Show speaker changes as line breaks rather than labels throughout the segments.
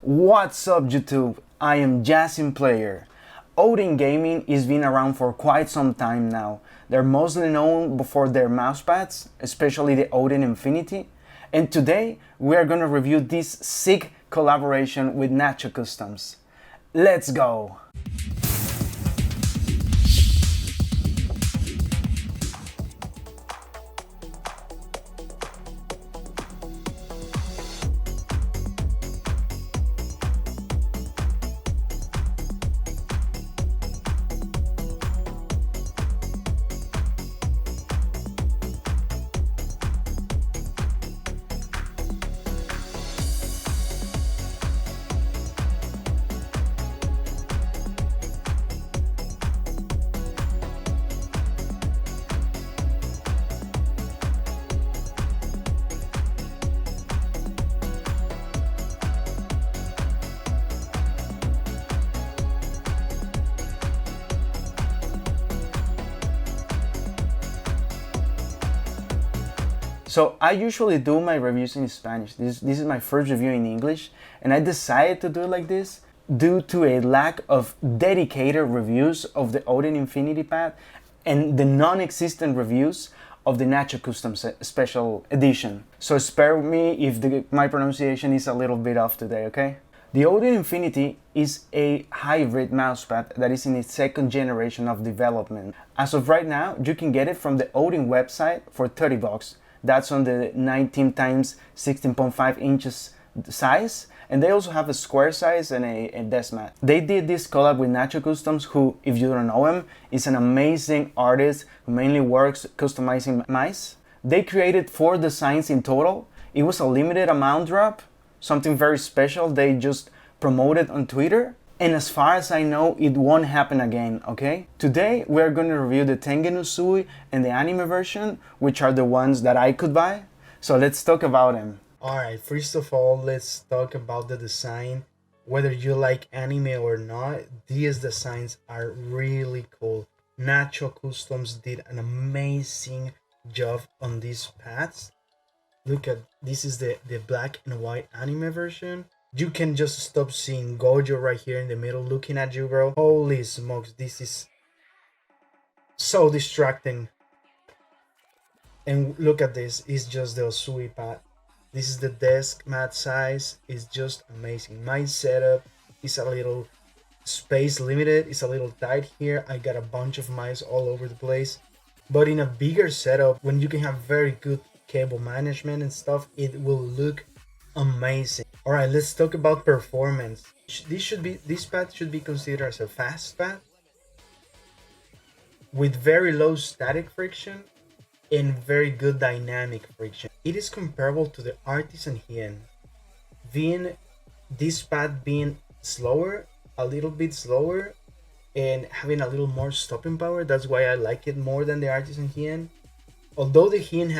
What's up YouTube? I am Jazzinplayer. Odin Gaming is been around for quite some time now. They're mostly known for their mousepads, especially the Odin Infinity. And today we are gonna review this sick collaboration with Nacho Customz. Let's go! So I usually do my reviews in Spanish. This is my first review in English, and I decided to do it like this due to a lack of dedicated reviews of the Odin Infinity Pad and the non-existent reviews of the Nacho Customz Special Edition. So spare me if my pronunciation is a little bit off today, okay? The Odin Infinity is a hybrid mousepad that is in its second generation of development. As of right now, you can get it from the Odin website for $30. That's on the 19 times 16.5 inches size, and they also have a square size and a desk mat. They did this collab with Nacho Customz, who, if you don't know him, is an amazing artist who mainly works customizing mice. They created 4 designs in total. It was a limited amount drop, something very special they just promoted on Twitter. And as far as I know, it won't happen again, okay? Today, we're going to review the Tengen Uzui and the anime version, which are the ones that I could buy. So let's talk about them.
Alright, first of all, let's talk about the design. Whether you like anime or not, these designs are really cool. Nacho Customz did an amazing job on these pads. Look at, this is the black and white anime version. You can just stop seeing Gojo right here in the middle looking at you, bro. Holy smokes, this is so distracting. And look at this, it's just the Uzui pad. This is the desk mat size, it's just amazing. My setup is a little space limited, it's a little tight here. I got a bunch of mice all over the place. But in a bigger setup, when you can have very good cable management and stuff, it will look amazing. All right, let's talk about performance. This pad should be considered as a fast pad with very low static friction and very good dynamic friction. It is comparable to the Artisan Hien. This pad being slower, a little bit slower, and having a little more stopping power. That's why I like it more than the Artisan Hien. Although the Hien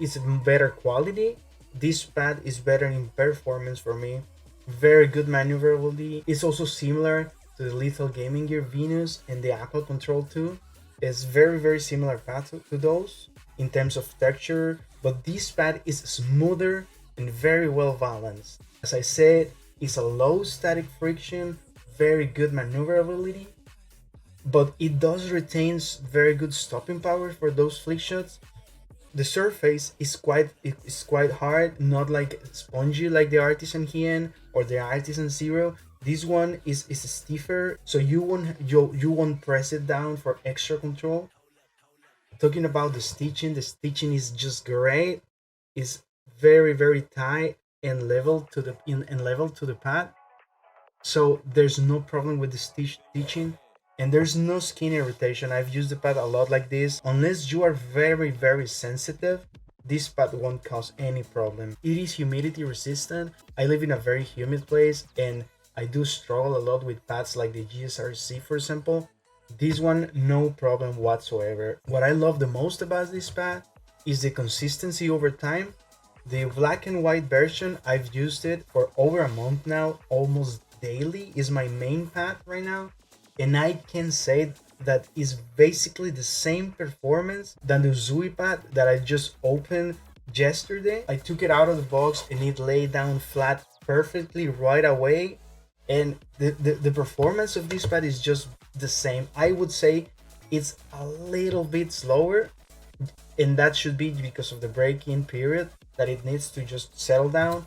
is better quality, this pad is better in performance for me. Very good maneuverability. It's also similar to the Lethal Gaming Gear Venus and the Apple Control 2. It's very similar pad to those in terms of texture, but this pad is smoother and very well balanced. As I said, it's a low static friction, very good maneuverability, but it does retain very good stopping power for those flick shots. The surface is quite hard, not like spongy like the Artisan Hien or the Artisan Zero. This one is stiffer, so you won't press it down for extra control. Talking about the stitching is just great. It's very tight and level to the pad, so there's no problem with the stitching. And there's no skin irritation. I've used the pad a lot like this. Unless you are very sensitive, this pad won't cause any problem. It is humidity resistant. I live in a very humid place and I do struggle a lot with pads like the GSRC, for example. This one, no problem whatsoever. What I love the most about this pad is the consistency over time. The black and white version, I've used it for over a month now, almost daily. Is my main pad right now. And I can say that is basically the same performance than the Uzui pad that I just opened yesterday. I took it out of the box and it lay down flat perfectly right away, and the performance of this pad is just the same. I would say it's a little bit slower, and that should be because of the break-in period that it needs to just settle down,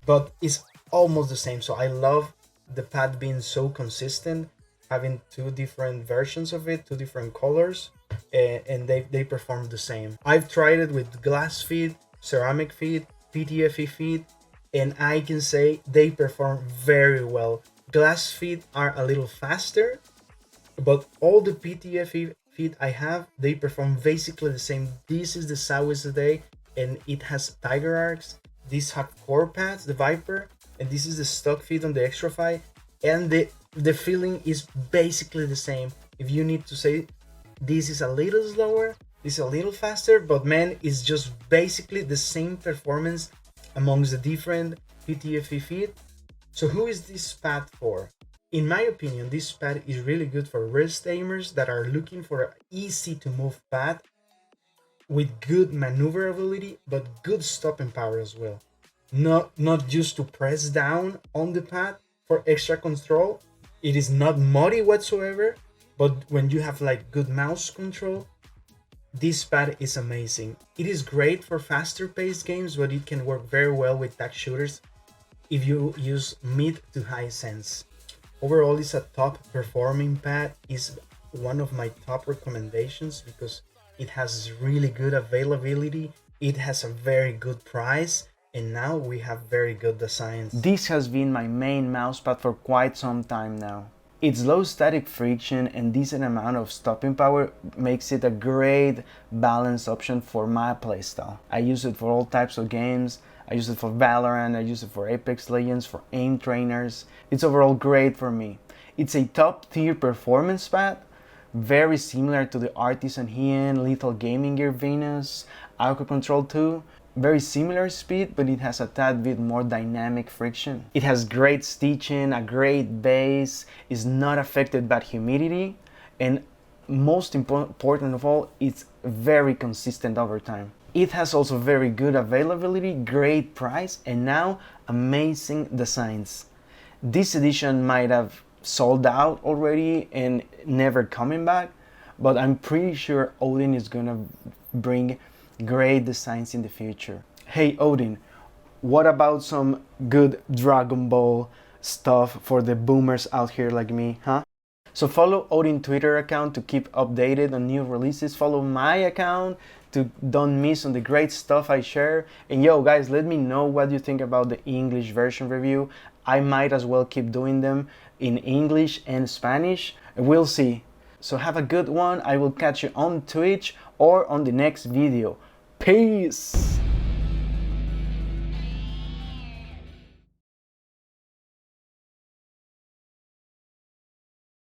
but it's almost the same. So I love the pad being so consistent, having two different versions of it, two different colors, and they perform the same. I've tried it with glass feet, ceramic feet, PTFE feet, and I can say they perform very well. Glass feet are a little faster, but all the PTFE feet I have, they perform basically the same. This is the Southwest Day, and it has tiger arcs. These have core pads, the Viper, and this is the stock feet on the Extrafy, and the feeling is basically the same. If you need to say this is a little slower, this is a little faster, but man, it's just basically the same performance amongst the different PTFE feet. So who is this pad for? In my opinion, this pad is really good for wrist aimers that are looking for an easy to move pad with good maneuverability, but good stopping power as well. Not just to press down on the pad for extra control. It is not muddy whatsoever, but when you have like good mouse control, this pad is amazing. It is great for faster paced games, but it can work very well with tag shooters if you use mid to high sense. Overall, it's a top performing pad. Is one of my top recommendations because it has really good availability, it has a very good price, and now we have very good designs.
This has been my main mousepad for quite some time now. Its low static friction and decent amount of stopping power makes it a great balanced option for my playstyle. I use it for all types of games. I use it for Valorant, I use it for Apex Legends, for aim trainers. It's overall great for me. It's a top tier performance pad, very similar to the Artisan Hien, Lethal Gaming Gear Venus, Alco Control 2. Very similar speed, but it has a tad bit more dynamic friction. It has great stitching, a great base, is not affected by humidity, and most important of all, it's very consistent over time. It has also very good availability, great price, and now amazing designs. This edition might have sold out already and never coming back, but I'm pretty sure Odin is gonna bring great designs in the future. Hey Odin, what about some good Dragon Ball stuff for the boomers out here like me, huh? So follow Odin Twitter account to keep updated on new releases. Follow my account to don't miss on the great stuff I share. And yo guys, let me know what you think about the English version review. I might as well keep doing them in English and Spanish. We'll see. So have a good one. I will catch you on Twitch or on the next video. Peace!